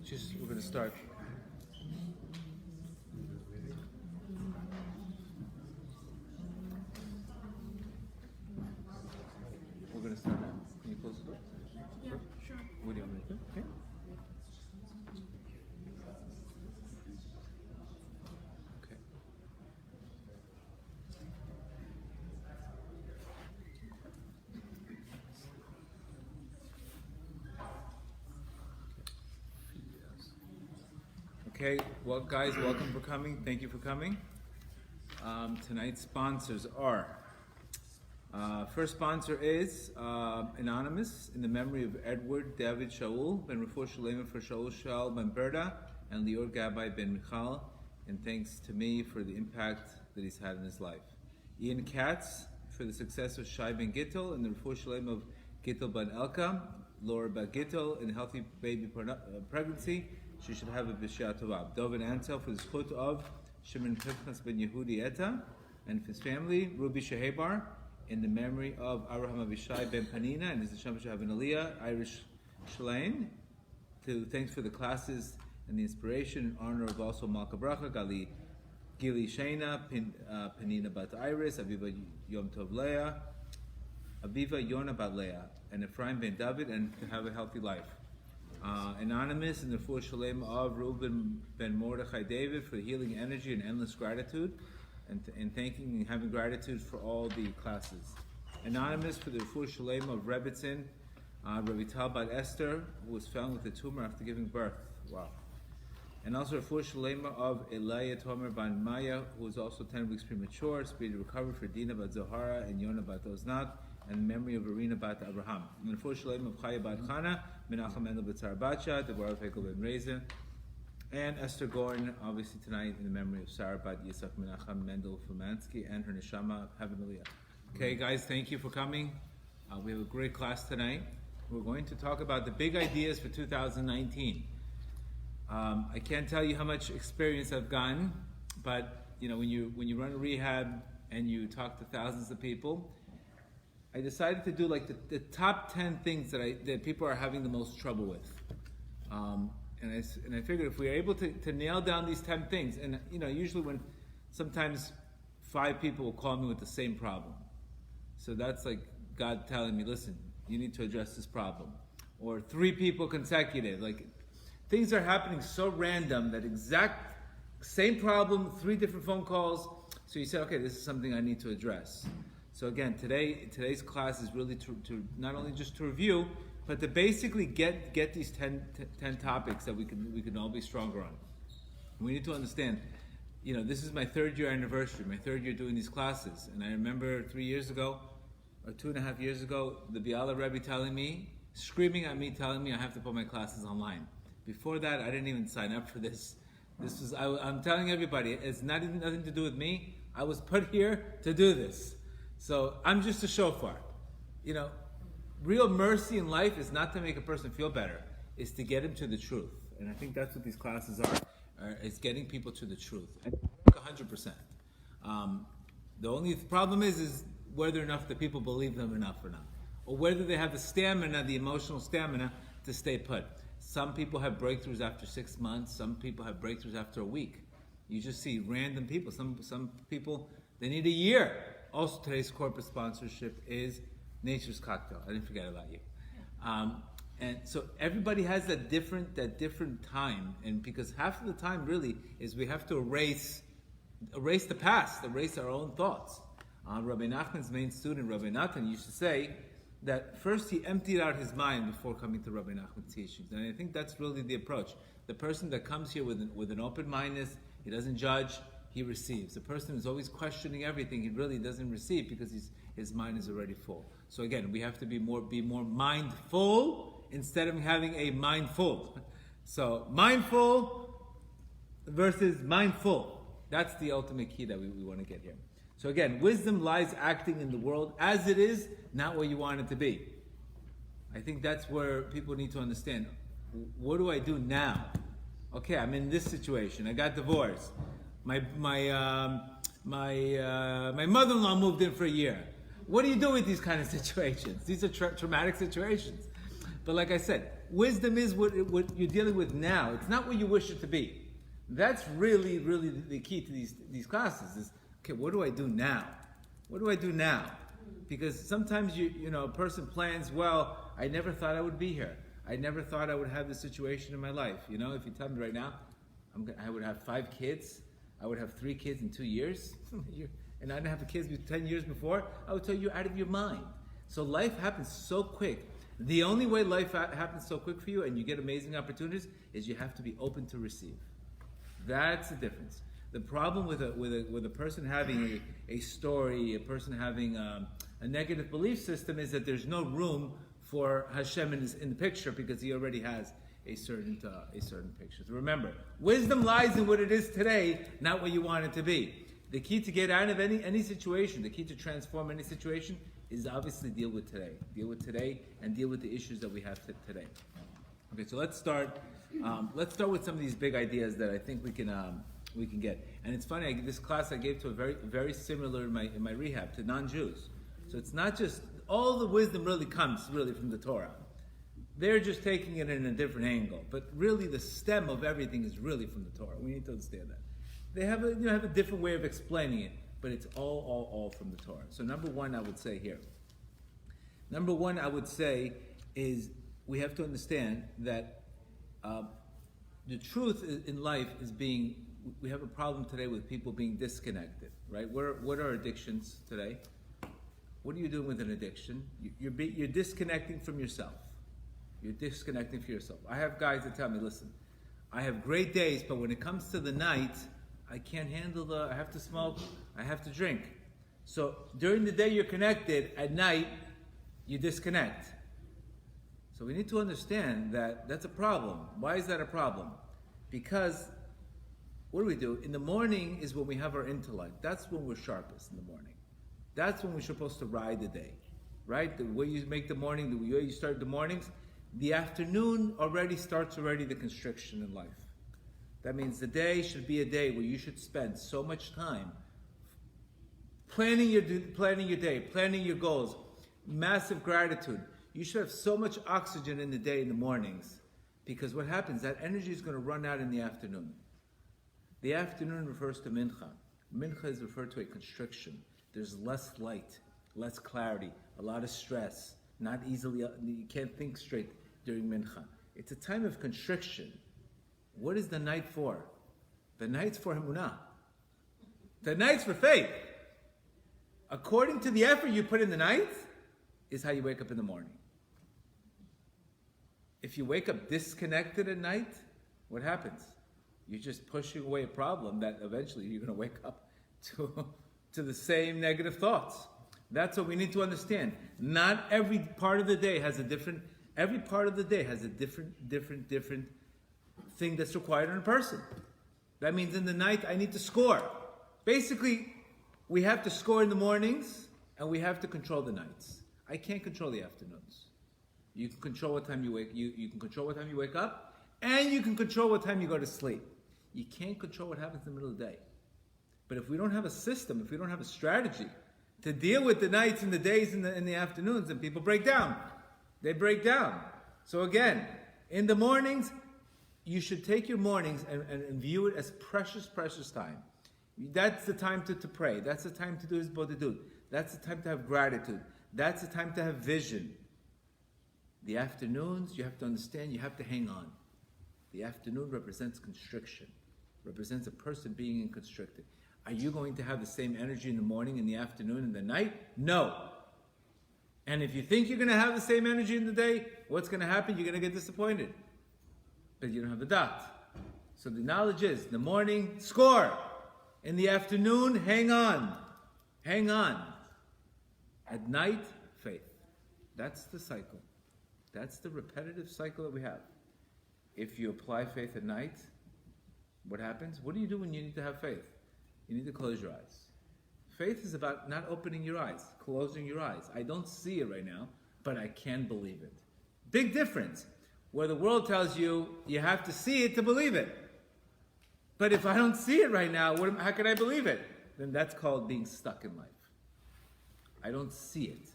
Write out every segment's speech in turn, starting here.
We're going to start. We're going to start now. Can you close the door? Yeah, sure. What do you want me to do? Okay. Okay. Okay, well, guys, welcome for coming. Thank you for coming. Tonight's sponsors are, first sponsor is Anonymous, in the memory of Edward David Shaul, Ben Rafur Shalema for Shaul Shaul Ben Berda, and Lior Gabay Ben Michal, and thanks to me for the impact that he's had in his life. Ian Katz, for the success of Shai Ben Gittel, and the Rafur Shalema of Gittel Ben Elka, Laura Ben Gittel, in healthy baby pregnancy. She should have a b'shia tova. David Ansel for the zchut of Shimon Pinchas ben Yehudi Eta and his family. Ruby Shehebar in the memory of Abraham Avishai ben Panina and his Hashem Shahavin Aliyah, Irish Shlein. Thanks for the classes and the inspiration in honor of also Malka Bracha, Gili Shena, Panina Bat Iris, Aviva Yom Tov Leah, Aviva Yona Bat Leah, and Ephraim ben David, and to have a healthy life. Anonymous in the full shalem of Reuben ben Mordechai David for the healing energy and endless gratitude, and thanking and having gratitude for all the classes. Anonymous for the full shalem of Rebbitzin, Revital Bat Esther, who was found with a tumor after giving birth. Wow. And also a full shalem of Elia Tomer ban Maya, who was also 10 weeks premature, speedy recovery for Dina Bat Zohara and Yona Bat Oznat, and memory of Arina Bat Abraham. And the full shalem of Chaya Bat Chana, Menachem Mendel B'tzar Batcha, Deborah Fekel Ben Reza, and Esther Gorn, obviously tonight in the memory of Sarah Bat Yitzhak Menachem Mendel Fumansky and her neshama Heaven Aliyah. Okay, guys, thank you for coming. We have a great class tonight. We're going to talk about the big ideas for 2019. I can't tell you how much experience I've gotten, but you know, when you run a rehab and you talk to thousands of people, I decided to do like the top 10 things that people are having the most trouble with, and I figured if we are able to nail down these 10 things, and you know, usually when sometimes 5 people will call me with the same problem, so that's like God telling me, listen, you need to address this problem, or 3 people consecutive, like things are happening so random that exact same problem, 3 different phone calls. So you say, okay, this is something I need to address. So again, today's class is really to not only just to review, but to basically get these 10 topics that we can all be stronger on. We need to understand, you know, this is my 3rd year anniversary, my 3rd year doing these classes, and I remember 3 years ago, or 2.5 years ago, the Biala Rebbe screaming at me, telling me I have to put my classes online. Before that, I didn't even sign up for this. I'm telling everybody, it's nothing to do with me. I was put here to do this. So I'm just a shofar. You know, real mercy in life is not to make a person feel better. It's to get him to the truth. And I think that's what these classes are. It's getting people to the truth. And 100%. The only problem is whether or not the people believe them enough or not. Or whether they have the stamina, the emotional stamina to stay put. Some people have breakthroughs after 6 months. Some people have breakthroughs after a week. You just see random people. Some people, they need a year. Also, today's corporate sponsorship is Nature's Cocktail. I didn't forget about you. And so everybody has that different time, and because half of the time really is we have to erase the past, erase our own thoughts. Rabbi Nachman's main student, Rabbi Nathan, used to say that first he emptied out his mind before coming to Rabbi Nachman's teachings, and I think that's really the approach. The person that comes here with an open mindedness, he doesn't judge. He receives. The person who's always questioning everything, he really doesn't receive because his mind is already full. So again, we have to be more mindful instead of having a mindful. So mindful versus mindful. That's the ultimate key that we want to get here. So again, wisdom lies acting in the world as it is, not where you want it to be. I think that's where people need to understand. What do I do now? Okay, I'm in this situation. I got divorced. My mother-in-law moved in for a year. What do you do with these kind of situations? These are traumatic situations. But like I said, wisdom is what you're dealing with now. It's not what you wish it to be. That's really, really the key to these classes is, okay, what do I do now? What do I do now? Because sometimes a person plans, well, I never thought I would be here. I never thought I would have this situation in my life. If you tell me right now, I would have 5 kids, I would have 3 kids in 2 years, and I didn't have the kids 10 years before, I would tell you you're out of your mind. So life happens so quick. The only way life happens so quick for you and you get amazing opportunities is you have to be open to receive. That's the difference. The problem with a person having a story, a person having a negative belief system is that there's no room for Hashem in the picture because he already has a certain picture. So remember, wisdom lies in what it is today, not what you want it to be. The key to get out of any situation, the key to transform any situation is obviously deal with today. Deal with today and deal with the issues that we have today. Okay, so let's start with some of these big ideas that I think we can get. And it's funny, this class I gave to a very, very similar in my rehab to non-Jews. So it's not just, all the wisdom really comes from the Torah. They're just taking it in a different angle. But really the stem of everything is really from the Torah. We need to understand that. They have a different way of explaining it, but it's all from the Torah. So number one I would say is we have to understand that the truth in life is we have a problem today with people being disconnected, right? What are addictions today? What are you doing with an addiction? You're disconnecting from yourself. You're disconnecting from yourself. I have guys that tell me, listen, I have great days, but when it comes to the night, I can't handle I have to smoke, I have to drink. So during the day you're connected, at night you disconnect. So we need to understand that that's a problem. Why is that a problem? Because what do? In the morning is when we have our intellect. That's when we're sharpest in the morning. That's when we're supposed to ride the day, right? The way you make the morning, the way you start the mornings, the afternoon starts the constriction in life. That means the day should be a day where you should spend so much time planning your day, planning your goals, massive gratitude. You should have so much oxygen in the day in the mornings, because what happens, that energy is going to run out in the afternoon. The afternoon refers to mincha. Mincha is referred to a constriction. There's less light, less clarity, a lot of stress, you can't think straight during mincha. It's a time of constriction. What is the night for? The night's for emunah. The night's for faith. According to the effort you put in the night, is how you wake up in the morning. If you wake up disconnected at night, what happens? You're just pushing away a problem that eventually you're going to wake up to the same negative thoughts. That's what we need to understand. Not every part of the day has every part of the day has a different thing that's required in a person. That means in the night I need to score. Basically, we have to score in the mornings and we have to control the nights. I can't control the afternoons. You can control what time you wake. You can control what time you wake up, and you can control what time you go to sleep. You can't control what happens in the middle of the day. But if we don't have a system, if we don't have a strategy to deal with the nights and the days and the afternoons, then people break down. They break down. So again, in the mornings, you should take your mornings and view it as precious, precious time. That's the time to pray. That's the time to do his bodhidut. That's the time to have gratitude. That's the time to have vision. The afternoons, you have to understand, you have to hang on. The afternoon represents constriction, represents a person being constricted. Are you going to have the same energy in the morning, in the afternoon, in the night? No. And if you think you're going to have the same energy in the day, what's going to happen? You're going to get disappointed. But you don't have the dot. So the knowledge is, in the morning, score. In the afternoon, hang on. Hang on. At night, faith. That's the cycle. That's the repetitive cycle that we have. If you apply faith at night, what happens? What do you do when you need to have faith? You need to close your eyes. Faith is about not opening your eyes, closing your eyes. I don't see it right now, but I can believe it. Big difference. Where the world tells you, you have to see it to believe it. But if I don't see it right now, how can I believe it? Then that's called being stuck in life. I don't see it.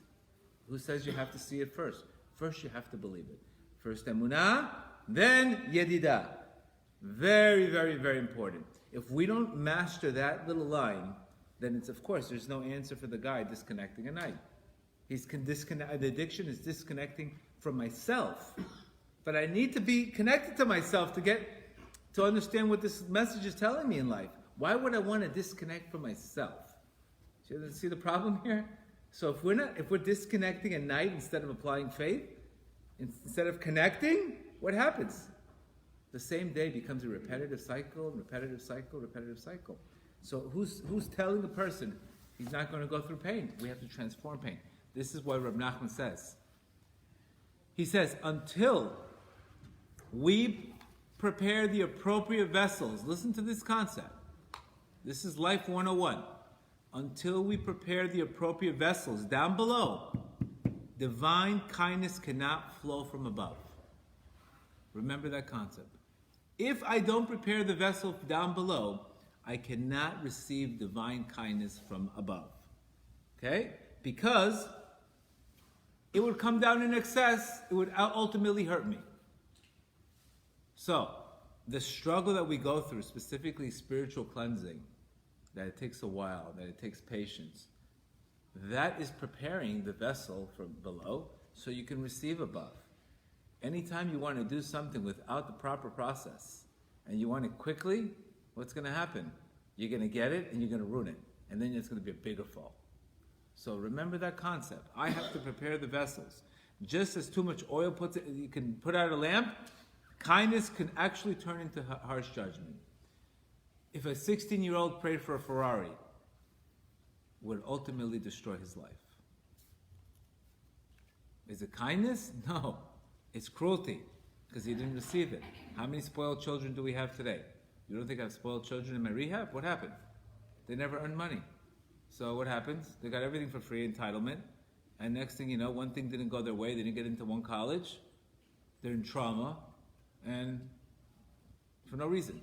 Who says you have to see it first? First you have to believe it. First emunah, then yedidah. Very, very, very important. If we don't master that little line, then it's, of course, there's no answer for the guy disconnecting at night. The addiction is disconnecting from myself. But I need to be connected to myself to understand what this message is telling me in life. Why would I want to disconnect from myself? See the problem here? So if we're disconnecting at night instead of applying faith, instead of connecting, what happens? The same day becomes a repetitive cycle, repetitive cycle, repetitive cycle. So who's telling the person he's not going to go through pain? We have to transform pain. This is what Reb Nachman says. He says, until we prepare the appropriate vessels, listen to this concept. This is Life 101. Until we prepare the appropriate vessels down below, divine kindness cannot flow from above. Remember that concept. If I don't prepare the vessel down below, I cannot receive divine kindness from above. Okay? Because it would come down in excess, it would ultimately hurt me. So, the struggle that we go through, specifically spiritual cleansing, that it takes a while, that it takes patience, that is preparing the vessel from below so you can receive above. Anytime you want to do something without the proper process and you want it quickly, what's going to happen? You're going to get it and you're going to ruin it. And then it's going to be a bigger fall. So remember that concept. I have to prepare the vessels. Just as too much oil you can put out a lamp, kindness can actually turn into harsh judgment. If a 16-year-old prayed for a Ferrari, would ultimately destroy his life. Is it kindness? No. It's cruelty, because he didn't receive it. How many spoiled children do we have today? You don't think I have spoiled children in my rehab? What happened? They never earned money. So what happens? They got everything for free, entitlement, and next thing you know, one thing didn't go their way, they didn't get into one college, they're in trauma, and for no reason.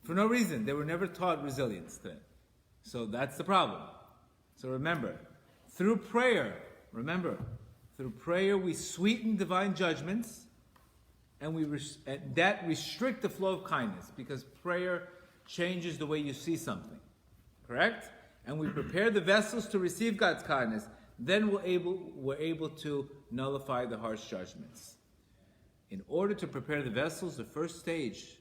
For no reason. They were never taught resilience then. So that's the problem. So remember, through prayer we sweeten divine judgments, and that restrict the flow of kindness, because prayer changes the way you see something. Correct? And we prepare the vessels to receive God's kindness, then we're able to nullify the harsh judgments. In order to prepare the vessels, the first stage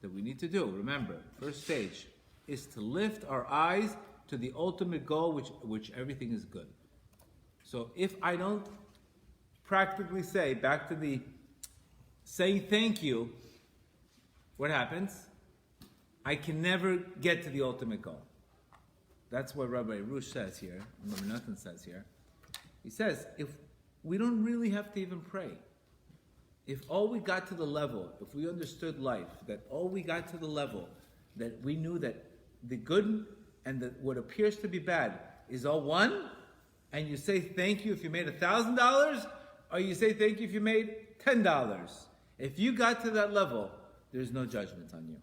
that we need to do, remember, first stage is to lift our eyes to the ultimate goal, which everything is good. So if I don't practically say, back to the saying thank you, what happens? I can never get to the ultimate goal. That's what Rabbi Rush says here, and Rabbi Nathan says here. He says, if we don't really have to even pray, if all we got to the level, if we understood life, that all we got to the level that we knew that the good and what appears to be bad is all one, and you say thank you if you made $1,000, or you say thank you if you made $10. If you got to that level, there's no judgment on you,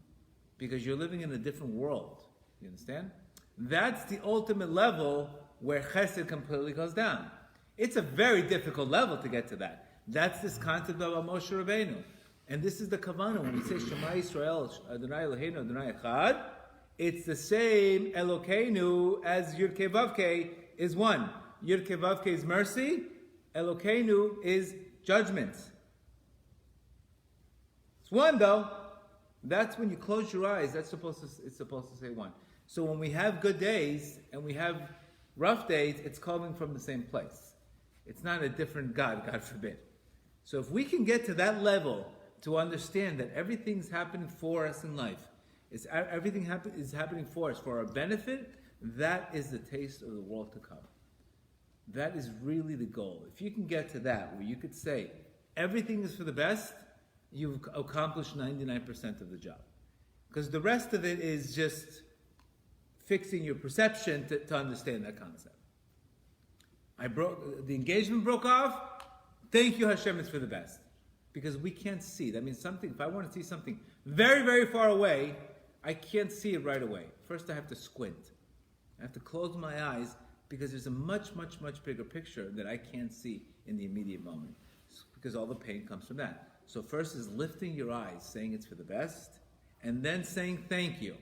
because you're living in a different world. You understand? That's the ultimate level where chesed completely goes down. It's a very difficult level to get to that. That's this concept of Moshe Rabbeinu. And this is the kavanah when we say Shema Yisrael, Adonai Eloheinu, Adonai Echad. It's the same Elokeinu as Yud Kei Vav Kei is one. Yud Kei Vav Kei is mercy. Elokeinu is judgment. It's one though. That's when you close your eyes. It's supposed to say one. So when we have good days and we have rough days, it's coming from the same place. It's not a different God, God forbid. So if we can get to that level to understand that everything's happening for us in life, everything is happening for us, for our benefit, that is the taste of the world to come. That is really the goal. If you can get to that, where you could say, everything is for the best, you've accomplished 99% of the job. Because the rest of it is just fixing your perception to understand that concept. The engagement broke off. Thank you, Hashem, it's for the best. Because we can't see. That means something, if I want to see something very, very far away, I can't see it right away. First I have to squint. I have to close my eyes, because there's a much, much, much bigger picture that I can't see in the immediate moment. because all the pain comes from that. So first is lifting your eyes, saying it's for the best, and then saying thank you.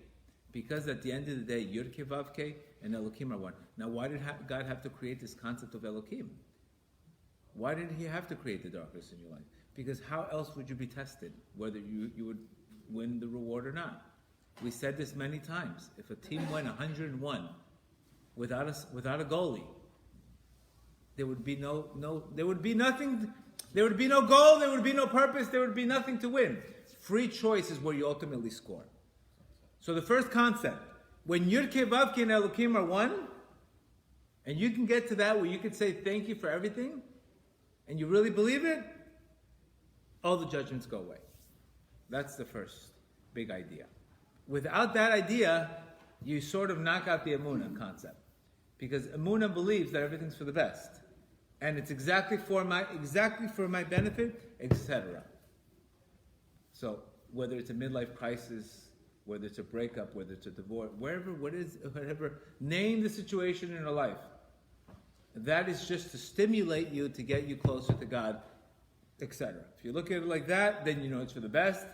Because at the end of the day, Yud-Ke, Vav-Ke, and Elokim are one. Now, why did God have to create this concept of Elokim? Why did he have to create the darkness in your life? Because how else would you be tested, whether you would win the reward or not? We said this many times. If a team went 101 without a goalie, there would be there would be nothing, there would be no goal, there would be no purpose, there would be nothing to win. Free choice is where you ultimately score. So the first concept, when Yud-Ke, Vav-Ke, and Elokim are one, and you can get to that where you can say thank you for everything, and you really believe it, all the judgments go away. That's the first big idea. Without that idea, you sort of knock out the Emunah concept. Because Emunah believes that everything's for the best. And it's exactly for my benefit, etc. So whether it's a midlife crisis, whether it's a breakup, whether it's a divorce, whatever, name the situation in your life. That is just to stimulate you, to get you closer to God, etc. If you look at it like that, then you know it's for the best.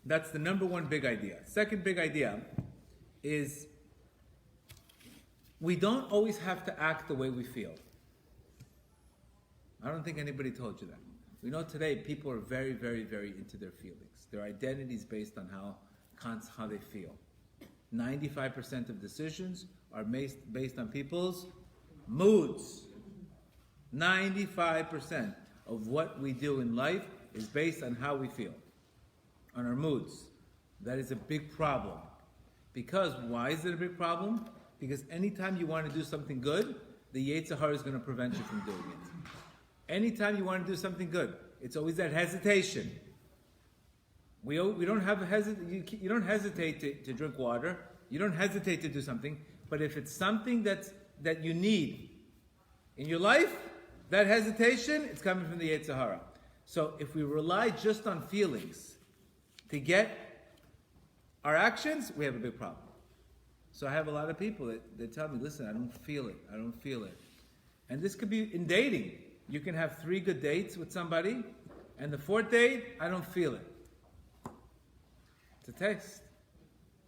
That's the number one big idea. Second big idea is we don't always have to act the way we feel. I don't think anybody told you that. We know today people are very, very, very into their feelings. Their identity is based on how they feel. 95% of decisions are based on people's moods. 95% of what we do in life is based on how we feel, on our moods. That is a big problem. Because, why is it a big problem? Because anytime you want to do something good, the Yetzer Hara is going to prevent you from doing it. Anytime you want to do something good, it's always that hesitation. We don't have you don't hesitate to drink water. You don't hesitate to do something. But if it's something that you need in your life, that hesitation, it's coming from the Yetzer Hara. So if we rely just on feelings to get our actions, we have a big problem. So I have a lot of people that tell me, listen, I don't feel it. And this could be in dating. You can have 3 good dates with somebody, and the 4th date, I don't feel it. It's a test.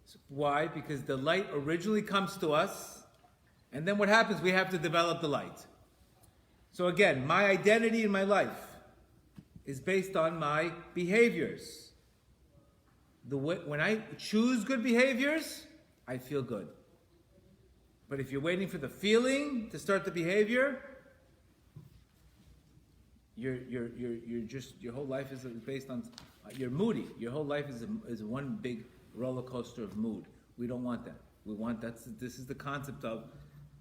So why? Because the light originally comes to us, and then what happens? We have to develop the light. So again, my identity in my life is based on my behaviors. When I choose good behaviors, I feel good. But if you're waiting for the feeling to start the behavior, your whole life is based on, you're moody. Your whole life is one big roller coaster of mood. We don't want that. This is the concept of,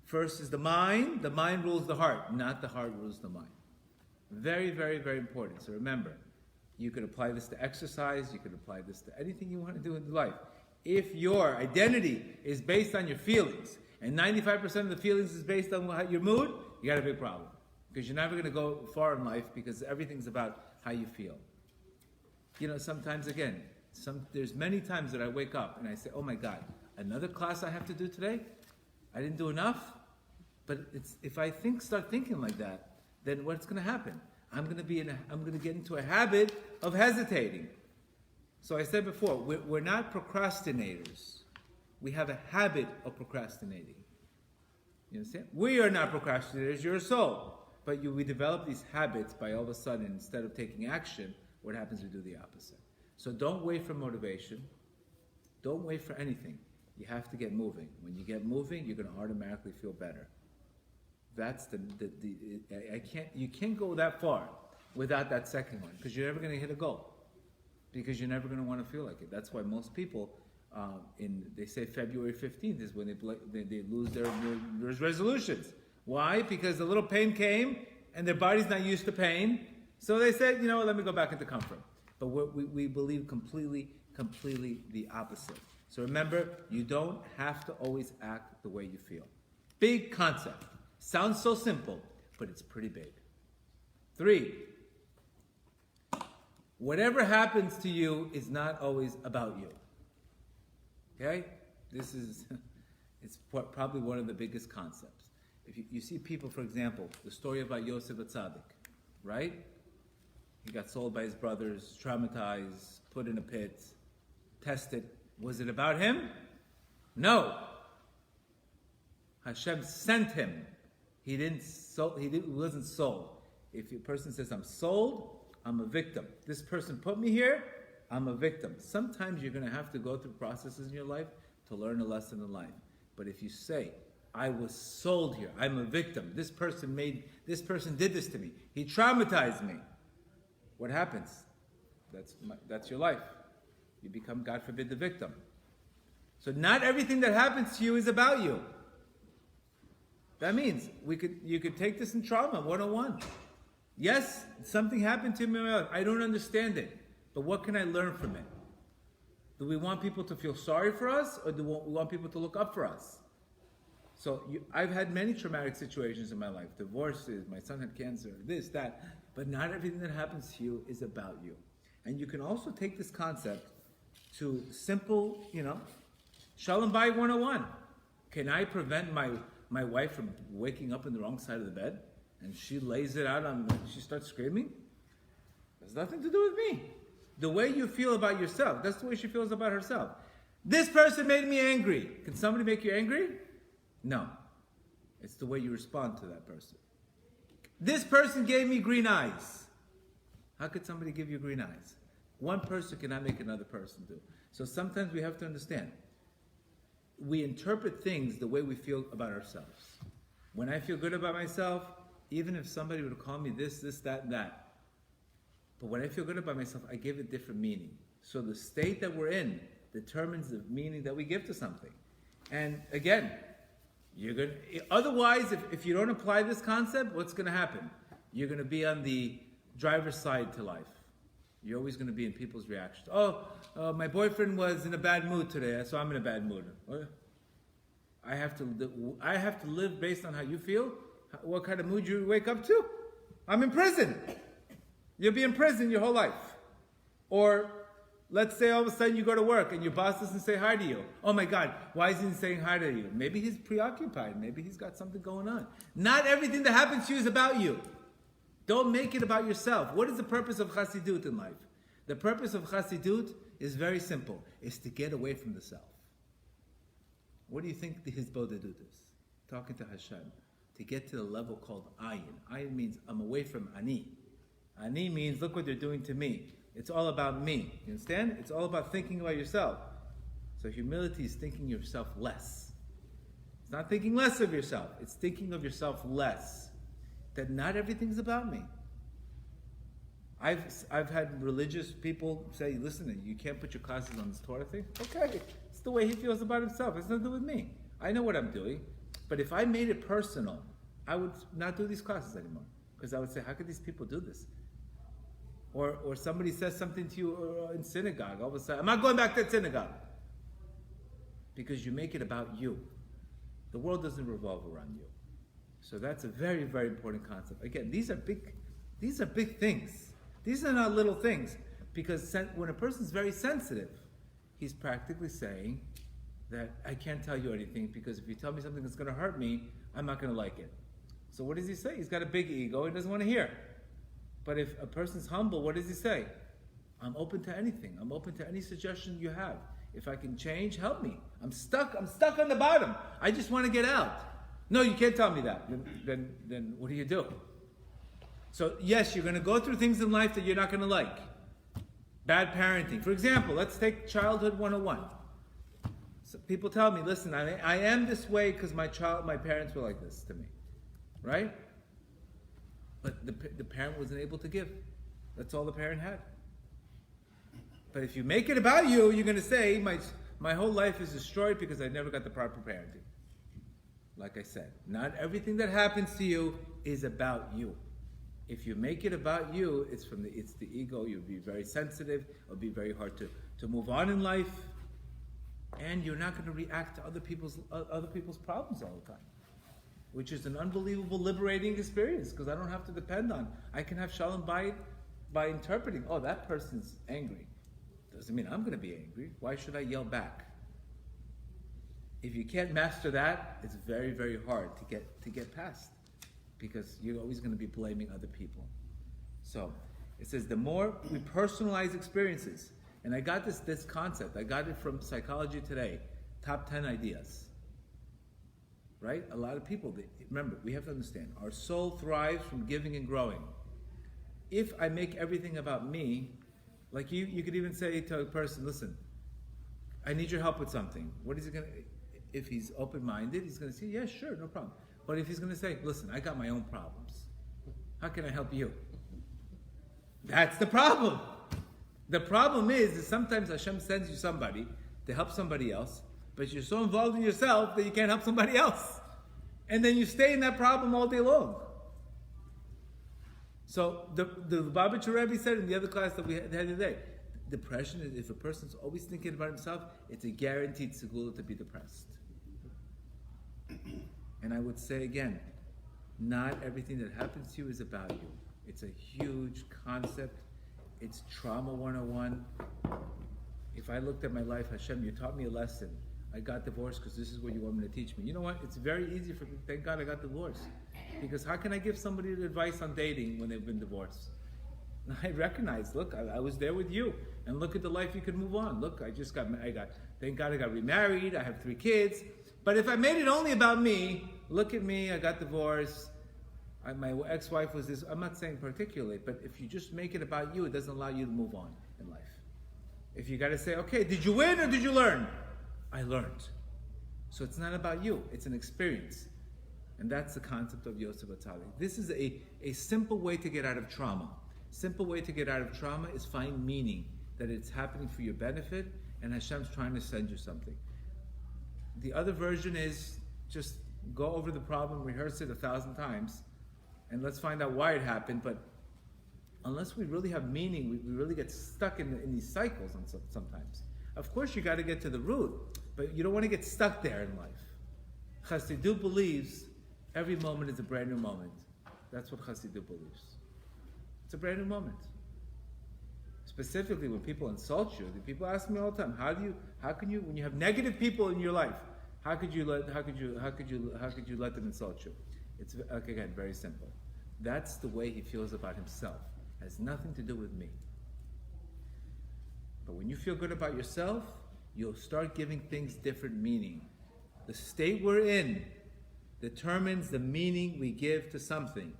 first is the mind rules the heart, not the heart rules the mind. Very, very, very important. So remember, you could apply this to exercise, you could apply this to anything you want to do in life. If your identity is based on your feelings, and 95% of the feelings is based on your mood, you got a big problem. Because you're never going to go far in life, because everything's about how you feel. You know, sometimes, again, there's many times that I wake up and I say, oh my God, another class I have to do today? I didn't do enough? But if I start thinking like that, then what's going to happen? I'm going to get into a habit of hesitating. So I said before, we're not procrastinators. We have a habit of procrastinating. You understand? We are not procrastinators, you're a soul. But we develop these habits by all of a sudden, instead of taking action, what happens? We do the opposite. So don't wait for motivation. Don't wait for anything. You have to get moving. When you get moving, you're going to automatically feel better. That's you can't go that far without that second one, because you're never going to hit a goal. Because you're never going to want to feel like it. That's why most people, they say February 15th is when they lose their resolutions. Why? Because a little pain came, and their body's not used to pain. So they said, you know what, let me go back into comfort. But we believe completely the opposite. So remember, you don't have to always act the way you feel. Big concept. Sounds so simple, but it's pretty big. 3, whatever happens to you is not always about you. Okay? It's probably one of the biggest concepts. If you see people, for example, the story about Yosef Atzadik, right? He got sold by his brothers, traumatized, put in a pit, tested. Was it about him? No. Hashem sent him. He wasn't sold. If a person says, I'm sold, I'm a victim. This person put me here, I'm a victim. Sometimes you're going to have to go through processes in your life to learn a lesson in life. But if you say, I was sold here, I'm a victim, this person did this to me, he traumatized me, what happens? That's your life. You become, God forbid, the victim. So not everything that happens to you is about you. That means you could take this in trauma 101. Yes, something happened to me in my life. I don't understand it. But what can I learn from it? Do we want people to feel sorry for us, or do we want people to look up for us? So I've had many traumatic situations in my life. Divorces, my son had cancer, this, that. But not everything that happens to you is about you. And you can also take this concept to simple, Shalom Bayit 101. Can I prevent my wife from waking up in the wrong side of the bed? And she lays it out she starts screaming? It has nothing to do with me. The way you feel about yourself, that's the way she feels about herself. This person made me angry. Can somebody make you angry? No. It's the way you respond to that person. This person gave me green eyes. How could somebody give you green eyes? One person cannot make another person do. So sometimes we have to understand. We interpret things the way we feel about ourselves. When I feel good about myself, even if somebody would call me this, that, and that. But when I feel good about myself, I give it different meaning. So the state that we're in determines the meaning that we give to something. And again, otherwise, if you don't apply this concept, what's going to happen? You're going to be on the driver's side to life. You're always going to be in people's reactions. My boyfriend was in a bad mood today, so I'm in a bad mood. I have to live based on how you feel, what kind of mood you wake up to. I'm in prison. You'll be in prison your whole life. Or let's say all of a sudden you go to work and your boss doesn't say hi to you. Oh my God, why isn't he saying hi to you? Maybe he's preoccupied. Maybe he's got something going on. Not everything that happens to you is about you. Don't make it about yourself. What is the purpose of Chassidut in life? The purpose of Chassidut is very simple. It's to get away from the self. What do you think the Hizbodedut is? Talking to Hashem. To get to the level called Ayin. Ayin means I'm away from Ani. Ani means look what they're doing to me. It's all about me. You understand? It's all about thinking about yourself. So humility is thinking of yourself less. It's not thinking less of yourself. It's thinking of yourself less. That not everything's about me. I've had religious people say, listen, you can't put your classes on this Torah thing. Okay, it's the way he feels about himself. It's nothing to do with me. I know what I'm doing. But if I made it personal, I would not do these classes anymore. Because I would say, how could these people do this? Or somebody says something to you in synagogue. All of a sudden, I'm not going back to synagogue. Because you make it about you. The world doesn't revolve around you. So that's a very, very important concept. Again, these are big things. These are not little things. Because when a person's very sensitive, he's practically saying that I can't tell you anything because if you tell me something that's going to hurt me, I'm not going to like it. So what does he say? He's got a big ego. He doesn't want to hear. But if a person's humble, what does he say? I'm open to anything. I'm open to any suggestion you have. If I can change, help me. I'm stuck on the bottom. I just want to get out. No, you can't tell me that. Then what do you do? So yes, you're going to go through things in life that you're not going to like. Bad parenting. For example, let's take childhood 101. So people tell me, listen, I am this way because my parents were like this to me. Right? But the parent wasn't able to give. That's all the parent had. But if you make it about you, you're going to say, my whole life is destroyed because I never got the proper parenting. Like I said, not everything that happens to you is about you. If you make it about you, it's the ego. You'll be very sensitive. It'll be very hard to move on in life. And you're not going to react to other people's problems all the time. Which is an unbelievable liberating experience because I don't have to depend on. I can have Shalom Bayit by interpreting, that person's angry. Doesn't mean I'm going to be angry. Why should I yell back? If you can't master that, it's very, very hard to get past because you're always going to be blaming other people. So It says the more we personalize experiences, and I got this concept. I got it from Psychology Today. Top 10 ideas. Right? A lot of people, remember, we have to understand, our soul thrives from giving and growing. If I make everything about me, like you could even say to a person, listen, I need your help with something. What is he going to, if he's open-minded, he's going to say, yeah, sure, no problem. But if he's going to say, listen, I got my own problems. How can I help you? That's the problem. The problem is that sometimes Hashem sends you somebody to help somebody else, but you're so involved in yourself that you can't help somebody else. And then you stay in that problem all day long. So the Lubavitcher Rebbe said in the other class that we had today, depression is if a person's always thinking about himself, it's a guaranteed segula to be depressed. And I would say again, not everything that happens to you is about you. It's a huge concept. It's trauma 101. If I looked at my life, Hashem, you taught me a lesson. I got divorced because this is what you want me to teach me. You know what? It's very easy for me. Thank God I got divorced. Because how can I give somebody advice on dating when they've been divorced? I recognize, look, I was there with you. And look at the life you could move on. Look, thank God I got remarried. I have 3 kids. But if I made it only about me, look at me, I got divorced. My ex-wife was this. I'm not saying particularly, but if you just make it about you, it doesn't allow you to move on in life. If you got to say, okay, did you win or did you learn? I learned. So it's not about you. It's an experience. And that's the concept of Yosef Atali. This is a simple way to get out of trauma. Simple way to get out of trauma is find meaning, that it's happening for your benefit and Hashem's trying to send you something. The other version is just go over the problem, rehearse it 1,000 times, and let's find out why it happened. But unless we really have meaning, we really get stuck in these cycles sometimes. Of course, you got to get to the root, but you don't want to get stuck there in life. Chassidut believes every moment is a brand new moment. That's what Chassidut believes. It's a brand new moment. Specifically, when people insult you, people ask me all the time, how can you, when you have negative people in your life, how could you let them insult you? It's, again, very simple. That's the way he feels about himself. It has nothing to do with me. But when you feel good about yourself, you'll start giving things different meaning. The state we're in determines the meaning we give to something.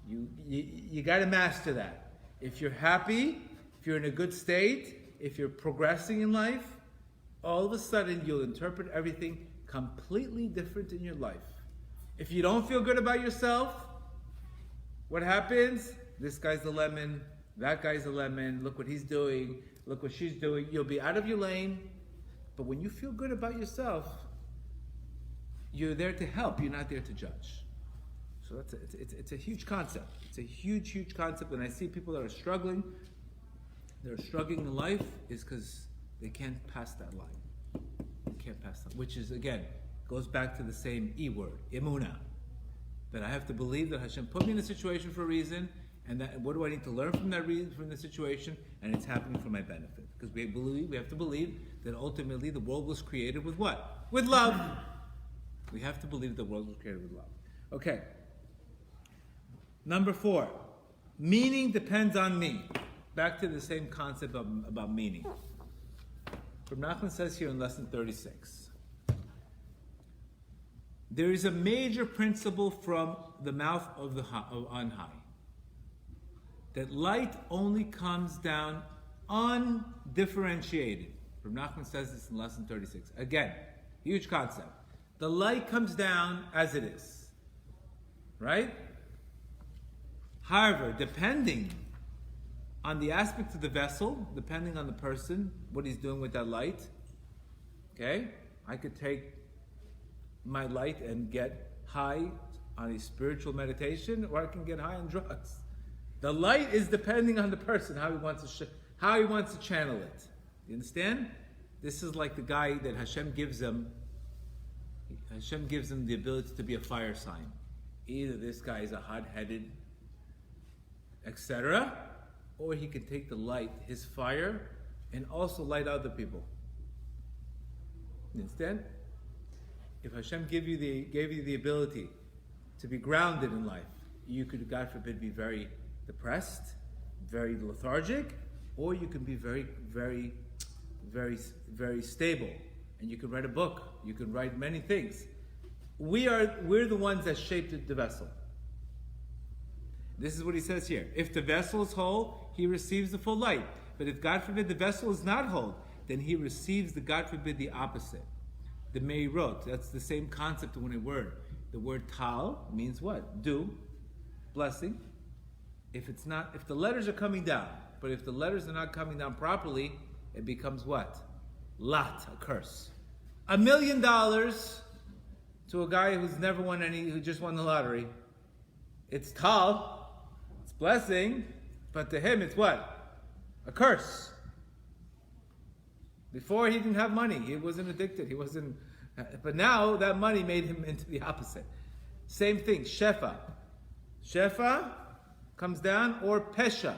You got to master that. If you're happy, if you're in a good state, if you're progressing in life, all of a sudden you'll interpret everything completely different in your life. If you don't feel good about yourself, what happens? This guy's the lemon, that guy's the lemon, look what he's doing, look what she's doing. You'll be out of your lane. But when you feel good about yourself, you're there to help, you're not there to judge. So it's a huge concept. It's a huge, huge concept. When I see people that are struggling in life, is because they can't pass that line. They can't pass that, which is, again, goes back to the same E word, emunah. That I have to believe that Hashem put me in a situation for a reason, and that what do I need to learn from that reason, from the situation, and it's happening for my benefit. Because we have to believe that ultimately the world was created with what? With love. We have to believe the world was created with love. Okay. Number 4, meaning depends on me. Back to the same concept about meaning. From Nachman says here in lesson 36, there is a major principle from the mouth of on high, that light only comes down undifferentiated. From Nachman says this in lesson 36. Again, huge concept. The light comes down as it is, right? However, depending on the aspect of the vessel, depending on the person, what he's doing with that light, okay? I could take my light and get high on a spiritual meditation, or I can get high on drugs. The light is depending on the person, how he wants to channel it. You understand? This is like the guy that Hashem gives him the ability to be a fire sign. Either this guy is a hot-headed, etc., or he can take the light, his fire, and also light other people. You understand? If Hashem gave you the ability to be grounded in life, you could, God forbid, be very depressed, very lethargic, or you can be very, very, very, very stable. And you can write a book. You can write many things. We're the ones that shaped the vessel. This is what he says here. If the vessel is whole, he receives the full light. But if, God forbid, the vessel is not whole, then he receives God forbid, the opposite. The meirot, that's the same concept in a word. The word tal means what? Do, blessing. If the letters are coming down, but if the letters are not coming down properly, it becomes what? Lat, a curse. $1 million to a guy who just won the lottery. It's tal, it's blessing, but to him it's what? A curse. Before he didn't have money, he wasn't addicted, but now that money made him into the opposite. Same thing, shefa. Shefa comes down, or pesha.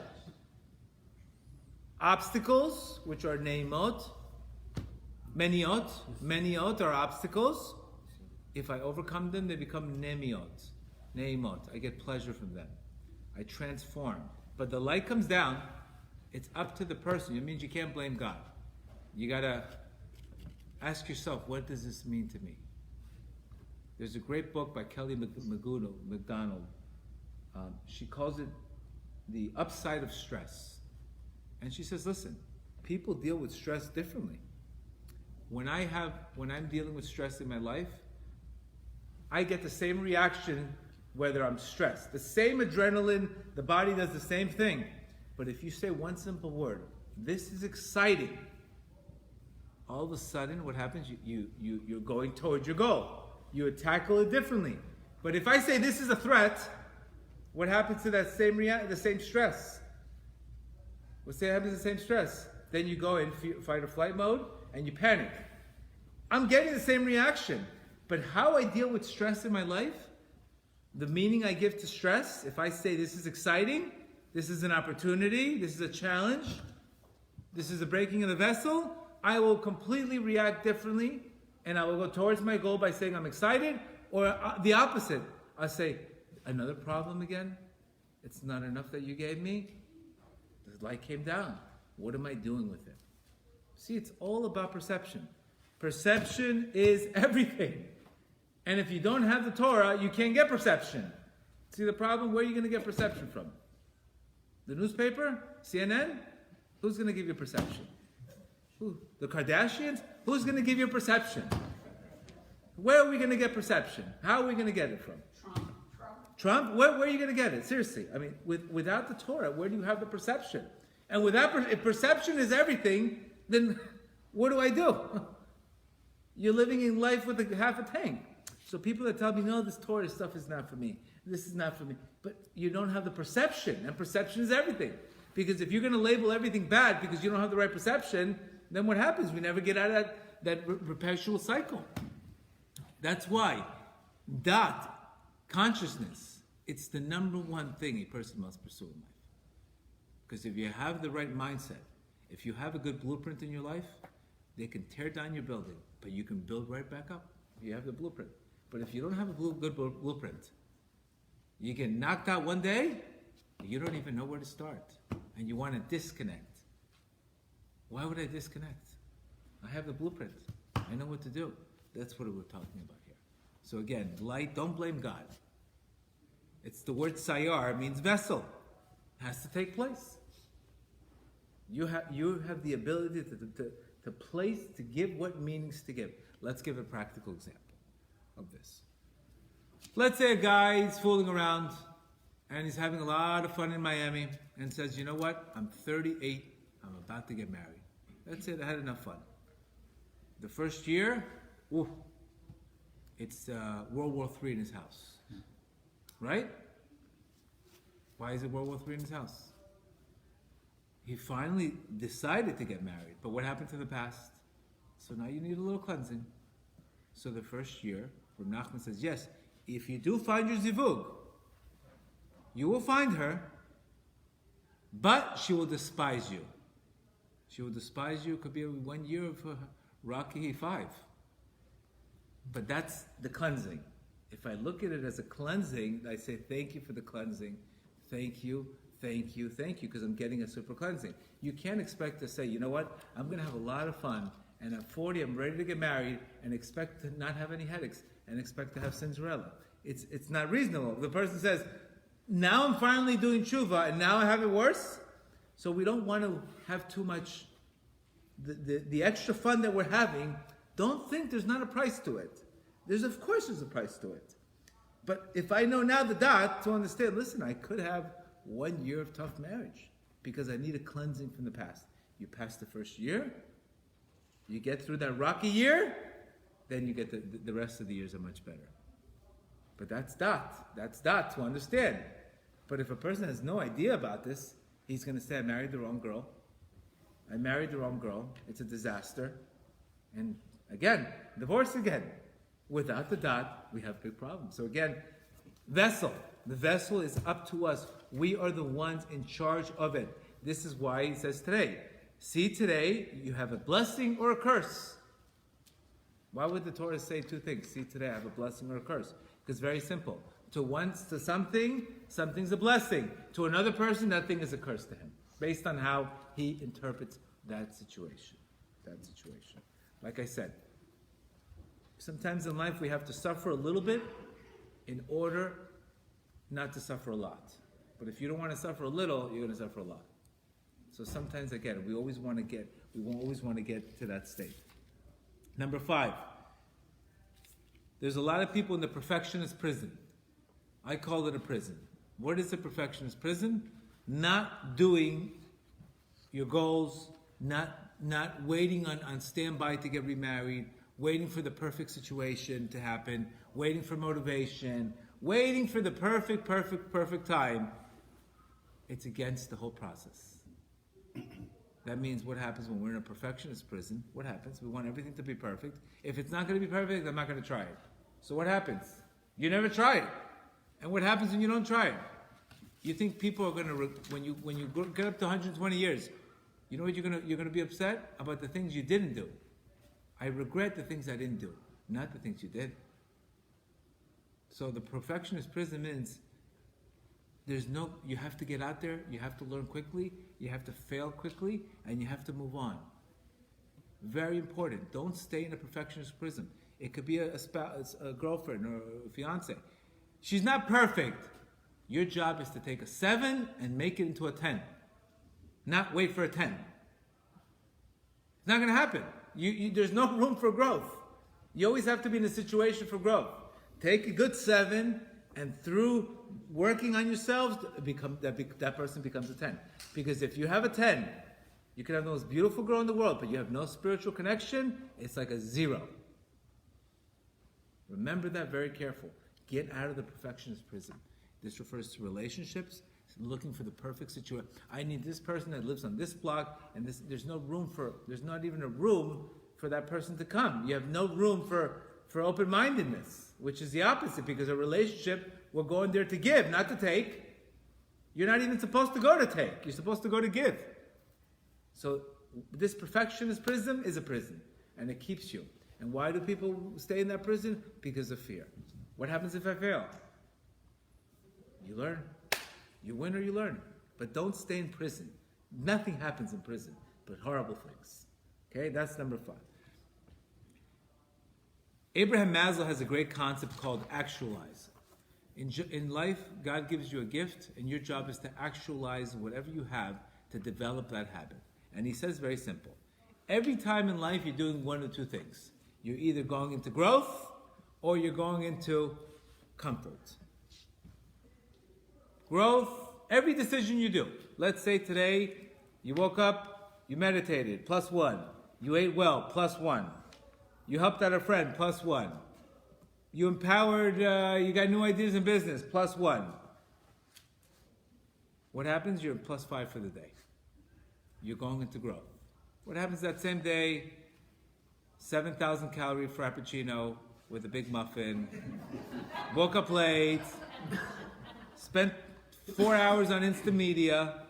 Obstacles, which are neimot, meniot are obstacles. If I overcome them, they become neimot. I get pleasure from them. I transform. But the light comes down, it's up to the person. It means you can't blame God. You gotta ask yourself, what does this mean to me? There's a great book by Kelly McDonald. She calls it The Upside of Stress. And she says, listen, people deal with stress differently. When I'm dealing with stress in my life, I get the same reaction whether I'm stressed. The same adrenaline, the body does the same thing. But if you say one simple word, this is exciting, all of a sudden what happens? You're going towards your goal. You tackle it differently. But if I say this is a threat, what happens to that the same stress? What happens to the same stress? Then you go in fight or flight mode and you panic. I'm getting the same reaction. But how I deal with stress in my life, the meaning I give to stress, if I say this is exciting, this is an opportunity, this is a challenge, this is a breaking of the vessel, I will completely react differently, and I will go towards my goal by saying I'm excited, or the opposite. I'll say, another problem again? It's not enough that you gave me? The light came down. What am I doing with it? See, it's all about perception. Perception is everything. And if you don't have the Torah, you can't get perception. See the problem? Where are you going to get perception from? The newspaper? CNN? Who's going to give you perception? Who? The Kardashians? Who's going to give you perception? Where are we going to get perception? How are we going to get it from? Trump? Where are you going to get it? Seriously. I mean, without the Torah, where do you have the perception? And if perception is everything, then what do I do? You're living in life with half a tank. So people that tell me, no, this Torah stuff is not for me. This is not for me. But you don't have the perception. And perception is everything. Because if you're going to label everything bad because you don't have the right perception, then what happens? We never get out of that perpetual cycle. That's why consciousness, it's the number one thing a person must pursue in life. Because if you have the right mindset, if you have a good blueprint in your life, they can tear down your building, but you can build right back up if you have the blueprint. But if you don't have a good blueprint, you get knocked out one day, you don't even know where to start. And you want to disconnect. Why would I disconnect? I have the blueprint. I know what to do. That's what we're talking about here. So again, light, don't blame God. It's the word sayar, means vessel. It has to take place. You have the ability to place, to give what meanings to give. Let's give a practical example of this. Let's say a guy is fooling around and he's having a lot of fun in Miami and says, you know what, I'm 38, I'm about to get married. That's it, I had enough fun. The first year, it's World War III in his house. Right? Why is it World War III in his house? He finally decided to get married, but what happened to the past? So now you need a little cleansing. So the first year, Reb Nachman says, yes, if you do find your zivug, you will find her, but she will despise you. She will despise you. It could be 1 year of Rocky 5. But that's the cleansing. If I look at it as a cleansing, I say, thank you for the cleansing. Thank you thank you, because I'm getting a super cleansing. You can't expect to say, you know what, I'm going to have a lot of fun, and at 40 I'm ready to get married, and expect to not have any headaches, and expect to have Cinderella. It's not reasonable. If the person says, now I'm finally doing tshuva, and now I have it worse, so we don't want to have too much, the extra fun that we're having, don't think there's not a price to it. Of course there's a price to it. But if I know now the dot to understand, listen, I could have 1 year of tough marriage because I need a cleansing from the past. You pass the first year, you get through that rocky year, then you get the rest of the years are much better. But that's dot to understand. But if a person has no idea about this, he's going to say, I married the wrong girl. It's a disaster. And again, divorce again. Without the dot, we have big problems. So again, vessel. The vessel is up to us. We are the ones in charge of it. This is why he says today, see today, you have a blessing or a curse. Why would the Torah say two things? See today, I have a blessing or a curse. Because very simple. To something's a blessing. To another person, that thing is a curse to him. Based on how he interprets that situation. Like I said, sometimes in life we have to suffer a little bit in order not to suffer a lot. But if you don't want to suffer a little, you're going to suffer a lot. So sometimes, again, we won't always want to get to that state. Number 5. There's a lot of people in the perfectionist prison. I call it a prison. What is a perfectionist prison? Not doing your goals, not waiting on standby to get remarried, waiting for the perfect situation to happen, waiting for motivation, waiting for the perfect time. It's against the whole process. That means what happens when we're in a perfectionist prison? What happens? We want everything to be perfect. If it's not going to be perfect, I'm not going to try it. So what happens? You never try it. And what happens when you don't try it? You think people are going to, when you get up to 120 years, you know what you're going to be upset about the things you didn't do. I regret the things I didn't do, not the things you did. So the perfectionist prison means you have to get out there, you have to learn quickly, you have to fail quickly, and you have to move on. Very important. Don't stay in a perfectionist prison. It could be a spouse, a girlfriend, or a fiance. She's not perfect. Your job is to take a 7 and make it into a 10. Not wait for a 10. It's not going to happen. There's no room for growth. You always have to be in a situation for growth. Take a good 7, and through working on yourselves, that person becomes a 10. Because if you have a 10, you can have the most beautiful girl in the world, but you have no spiritual connection, it's like a 0. Remember that very careful. Get out of the perfectionist prison. This refers to relationships, looking for the perfect situation. I need this person that lives on this block, and there's not even a room for that person to come. You have no room for open-mindedness, which is the opposite, because a relationship, we're going there to give, not to take. You're not even supposed to go to take. You're supposed to go to give. So this perfectionist prison is a prison, and it keeps you. And why do people stay in that prison? Because of fear. What happens if I fail? You learn. You win or you learn. But don't stay in prison. Nothing happens in prison but horrible things. Okay, that's number 5. Abraham Maslow has a great concept called actualize. In life, God gives you a gift, and your job is to actualize whatever you have to develop that habit. And he says very simple. Every time in life, you're doing one of two things. You're either going into growth, or you're going into comfort. Growth, every decision you do. Let's say today, you woke up, you meditated, +1. You ate well, +1. You helped out a friend, +1. You empowered, you got new ideas in business, +1. What happens? You're +5 for the day. You're going into growth. What happens that same day? 7,000 calorie frappuccino with a big muffin. Woke up late. Spent 4 hours on Insta media,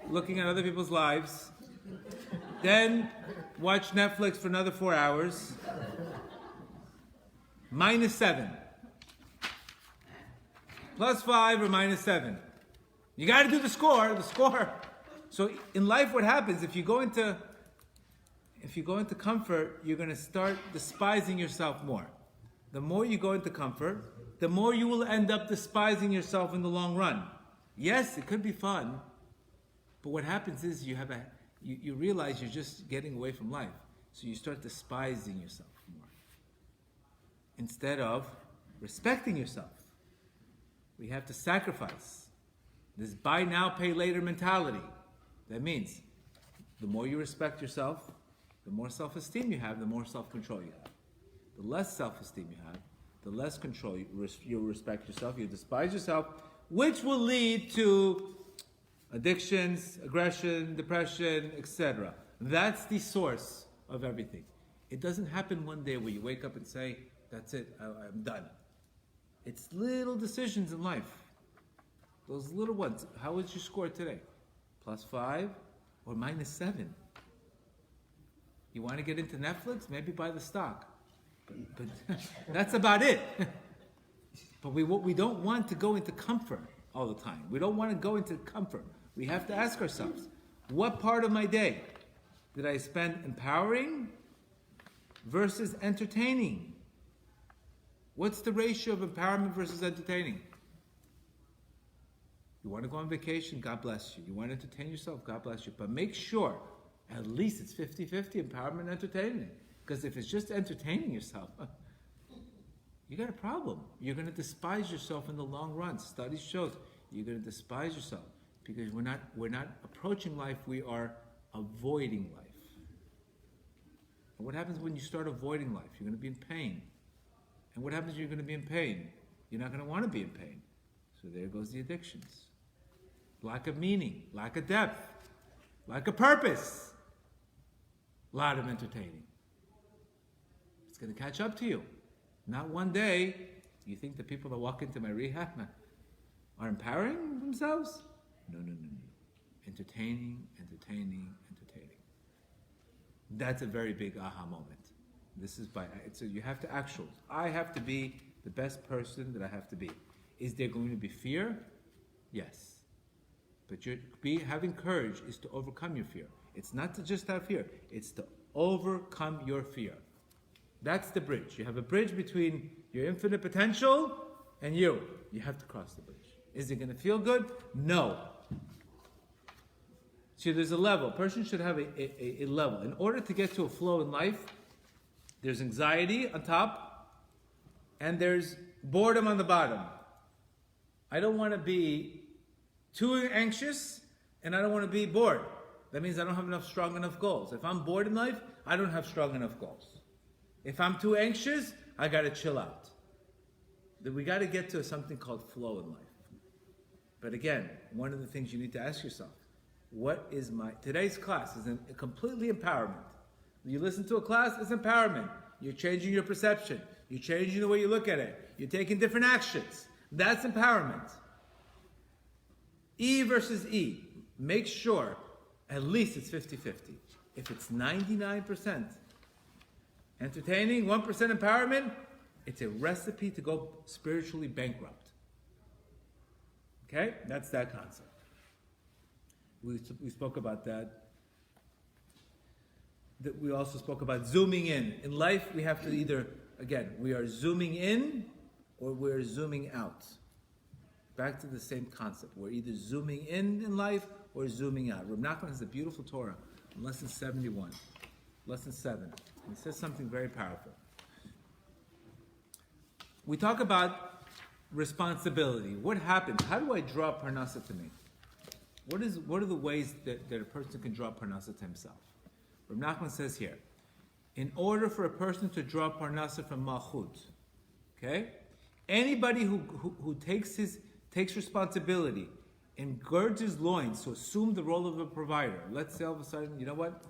looking at other people's lives. Then watch Netflix for another 4 hours. -7. +5 or -7. You got to do the score. So in life, what happens if you go into comfort, you're going to start despising yourself more. The more you go into comfort, the more you will end up despising yourself in the long run. Yes, it could be fun, but what happens is you realize you're just getting away from life. So you start despising yourself more. Instead of respecting yourself. We have to sacrifice. This buy now, pay later mentality. That means the more you respect yourself, the more self-esteem you have, the more self-control you have. The less self-esteem you have, the less control you respect yourself, you despise yourself, which will lead to addictions, aggression, depression, etc. That's the source of everything. It doesn't happen one day where you wake up and say, that's it, I'm done. It's little decisions in life. Those little ones. How was your score today? +5 or -7? You want to get into Netflix? Maybe buy the stock. But that's about it. But we don't want to go into comfort all the time. We don't want to go into comfort. We have to ask ourselves, what part of my day did I spend empowering versus entertaining? What's the ratio of empowerment versus entertaining? You want to go on vacation? God bless you. You want to entertain yourself? God bless you. But make sure at least it's 50-50 empowerment and entertainment. Because if it's just entertaining yourself, you got a problem. You're going to despise yourself in the long run. Studies show you're going to despise yourself because we're not approaching life. We are avoiding life. And what happens when you start avoiding life? You're going to be in pain. And what happens when you're going to be in pain? You're not going to want to be in pain. So there goes the addictions. Lack of meaning, lack of depth, lack of purpose. A lot of entertaining. It's going to catch up to you. Not one day. You think the people that walk into my rehab are empowering themselves? No. Entertaining. That's a very big aha moment. This is so you have to actualize. I have to be the best person that I have to be. Is there going to be fear? Yes. But having courage is to overcome your fear. It's not to just have fear. It's to overcome your fear. That's the bridge. You have a bridge between your infinite potential and you. You have to cross the bridge. Is it going to feel good? No. See, there's a level. A person should have a level. In order to get to a flow in life, there's anxiety on top and there's boredom on the bottom. I don't want to be too anxious and I don't want to be bored. That means I don't have strong enough goals. If I'm bored in life, I don't have strong enough goals. If I'm too anxious, I got to chill out. We got to get to something called flow in life. But again, one of the things you need to ask yourself, today's class is completely empowerment. You listen to a class, it's empowerment. You're changing your perception. You're changing the way you look at it. You're taking different actions. That's empowerment. E versus E. Make sure at least it's 50-50. If it's 99% entertaining, 1% empowerment, it's a recipe to go spiritually bankrupt. Okay? That's that concept. We spoke about that. We also spoke about zooming in. In life, we have to we are zooming in or we're zooming out. Back to the same concept. We're either zooming in life or zooming out. Reb Nachman has a beautiful Torah, lesson 71, lesson 7. He says something very powerful. We talk about responsibility. What happens? How do I draw parnasa to me? What are the ways that a person can draw parnasa to himself? Reb Nachman says here, in order for a person to draw parnasa from malchut, okay, anybody who takes responsibility and girds his loins to assume the role of a provider. Let's say all of a sudden, you know what?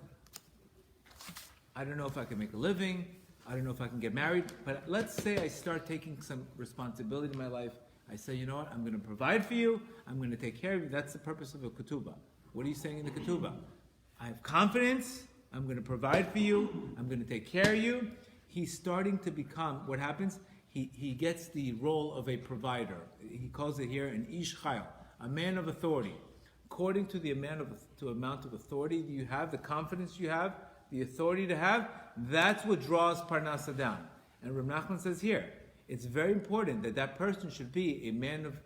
I don't know if I can make a living. I don't know if I can get married. But let's say I start taking some responsibility in my life. I say, you know what? I'm going to provide for you. I'm going to take care of you. That's the purpose of a ketubah. What are you saying in the ketubah? I have confidence. I'm going to provide for you. I'm going to take care of you. He's starting to become, what happens? He gets the role of a provider. He calls it here an ish chayil, a man of authority. According to the amount of authority you have, the confidence you have, the authority to have, that's what draws parnasa down. And Rav Nachman says here, it's very important that that person should be a man of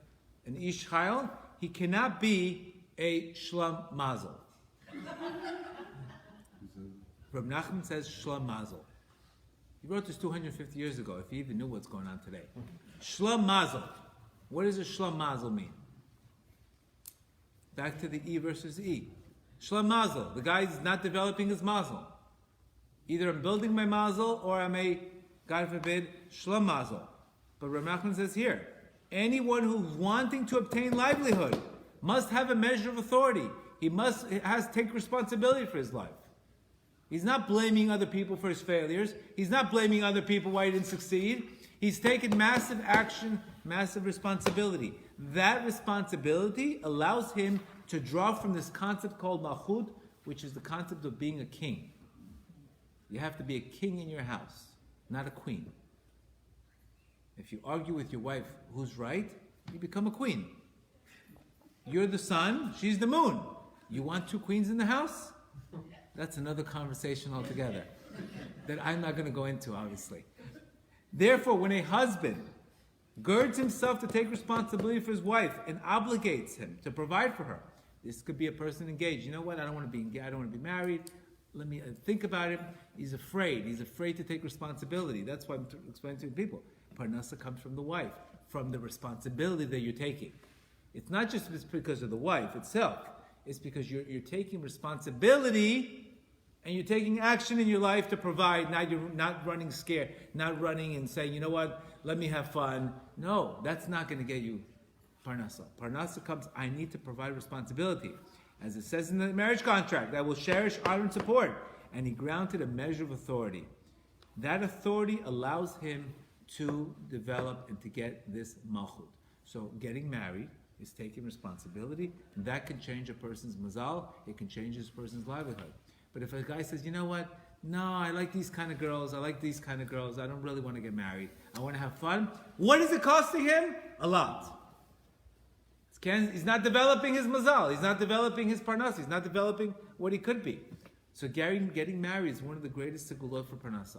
an ish chayil. He cannot be a shlam mazel. Rav Nachman says shlam mazel. He wrote this 250 years ago, if he even knew what's going on today. Shlam mazel. What does a shlam mazel mean? Back to the E versus E. Shlam mazel. The guy is not developing his mazel. Either I'm building my mazel or I'm a, God forbid, shlam mazel. But Rav Nachman says here, anyone who's wanting to obtain livelihood must have a measure of authority. He has to take responsibility for his life. He's not blaming other people for his failures. He's not blaming other people why he didn't succeed. He's taken massive action, massive responsibility. That responsibility allows him to draw from this concept called malchut, which is the concept of being a king. You have to be a king in your house, not a queen. If you argue with your wife who's right, you become a queen. You're the sun, she's the moon. You want two queens in the house? That's another conversation altogether that I'm not going to go into, obviously. Therefore, when a husband girds himself to take responsibility for his wife and obligates him to provide for her, this could be a person engaged. You know what? I don't want to be married. Let me think about it. He's afraid. He's afraid to take responsibility. That's why I'm explaining to people. Parnasa comes from the wife, from the responsibility that you're taking. It's not just because of the wife itself. It's because you're taking responsibility and you're taking action in your life to provide. Now you're not running scared, not running and saying, you know what, let me have fun. No, that's not going to get you parnasa. Parnasa comes, I need to provide responsibility. As it says in the marriage contract, I will cherish, honor, and support. And he grounded a measure of authority. That authority allows him to develop and to get this malchut. So getting married is taking responsibility, and that can change a person's mazal, it can change this person's livelihood. But if a guy says, you know what, no, I like these kind of girls, I don't really want to get married, I want to have fun, what is it costing him? A lot. He's not developing his mazal, he's not developing his parnasa, he's not developing what he could be. So getting married is one of the greatest segulot for parnasa.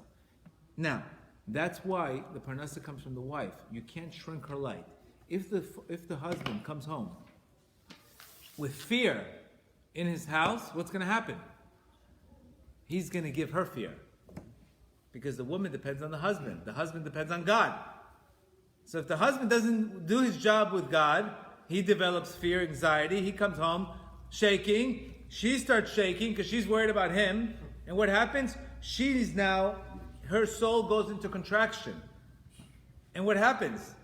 Now, that's why the parnasa comes from the wife. You can't shrink her light. If the husband comes home with fear in his house, what's going to happen? He's going to give her fear. Because the woman depends on the husband depends on God. So if the husband doesn't do his job with God, he develops fear, anxiety, he comes home shaking, she starts shaking because she's worried about him, and what happens? Her soul goes into contraction. And what happens?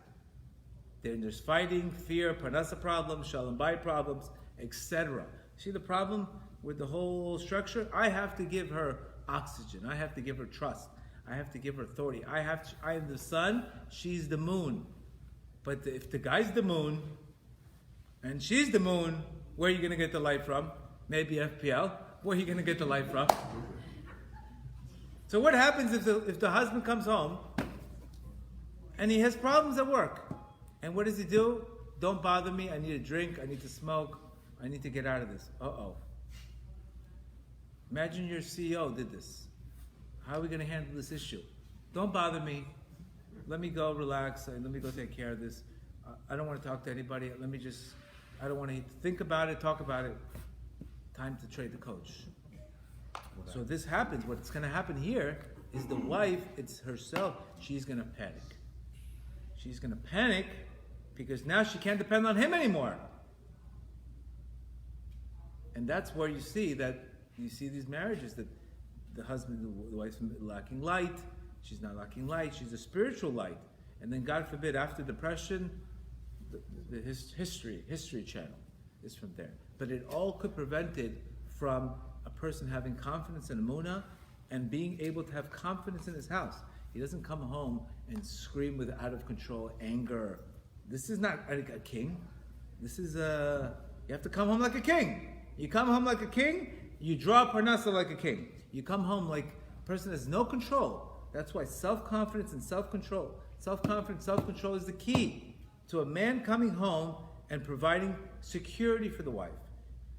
Then there's fighting, fear, parnasa problems, shalom bayit problems, etc. See the problem with the whole structure? I have to give her oxygen. I have to give her trust. I have to give her authority. I am the sun, she's the moon. But if the guy's the moon, and she's the moon, where are you going to get the light from? Maybe FPL. Where are you going to get the light from? So what happens if the husband comes home and he has problems at work? And what does he do? Don't bother me, I need a drink, I need to smoke, I need to get out of this. Uh-oh. Imagine your CEO did this. How are we going to handle this issue? Don't bother me. Let me go relax, let me go take care of this. I don't want to talk to anybody. I don't want to think about it, talk about it. Time to trade the coach. So this happens. What's going to happen here is the wife, it's herself, she's going to panic. She's going to panic because now she can't depend on him anymore. And that's where you see these marriages that the husband, the wife's lacking light, she's not lacking light, she's a spiritual light. And then God forbid, after depression, the history channel is from there. But it all could prevent it from a person having confidence in emunah and being able to have confidence in his house. He doesn't come home and scream with out of control anger. This is not a king. This is you have to come home like a king. You come home like a king, you draw parnasa like a king. You come home like a person has no control. That's why self-confidence and self-control is the key to a man coming home and providing security for the wife.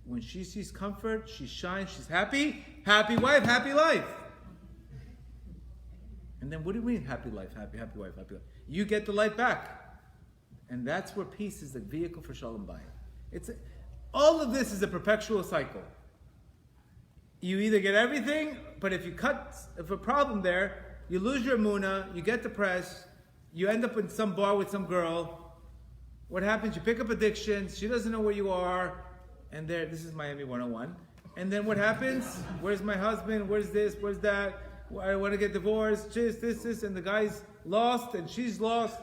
When she sees comfort, she shines, she's happy. Happy wife, happy life. And then what do we mean happy life, happy wife, happy life? You get the light back. And that's where peace is the vehicle for Shalom Bayit. All of this is a perpetual cycle. You either get everything, but if a problem there, you lose your emunah, you get depressed, you end up in some bar with some girl. What happens? You pick up addictions, she doesn't know where you are, and this is Miami 101. And then what happens? Where's my husband? Where's this? Where's that? I want to get divorced, this, and the guy's lost, and she's lost.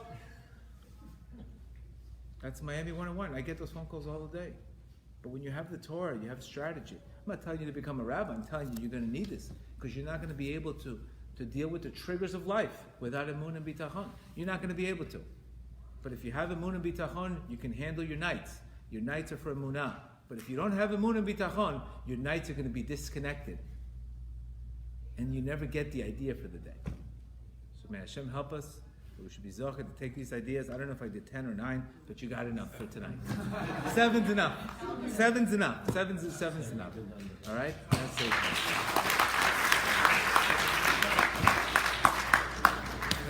That's Miami 101. I get those phone calls all the day. But when you have the Torah, you have strategy. I'm not telling you to become a rabbi. I'm telling you you're going to need this. Because you're not going to be able to deal with the triggers of life without emunah and bitachon. You're not going to be able to. But if you have emunah and bitachon, you can handle your nights. Your nights are for emunah. But if you don't have emunah and bitachon, your nights are going to be disconnected. And you never get the idea for the day. So may Hashem help us. We should be zocheh to take these ideas. I don't know if I did 10 or 9, but you got enough for tonight. 7's enough. 7's enough. 7's enough. All right? That's it.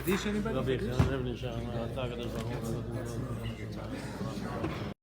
Hadish, anybody?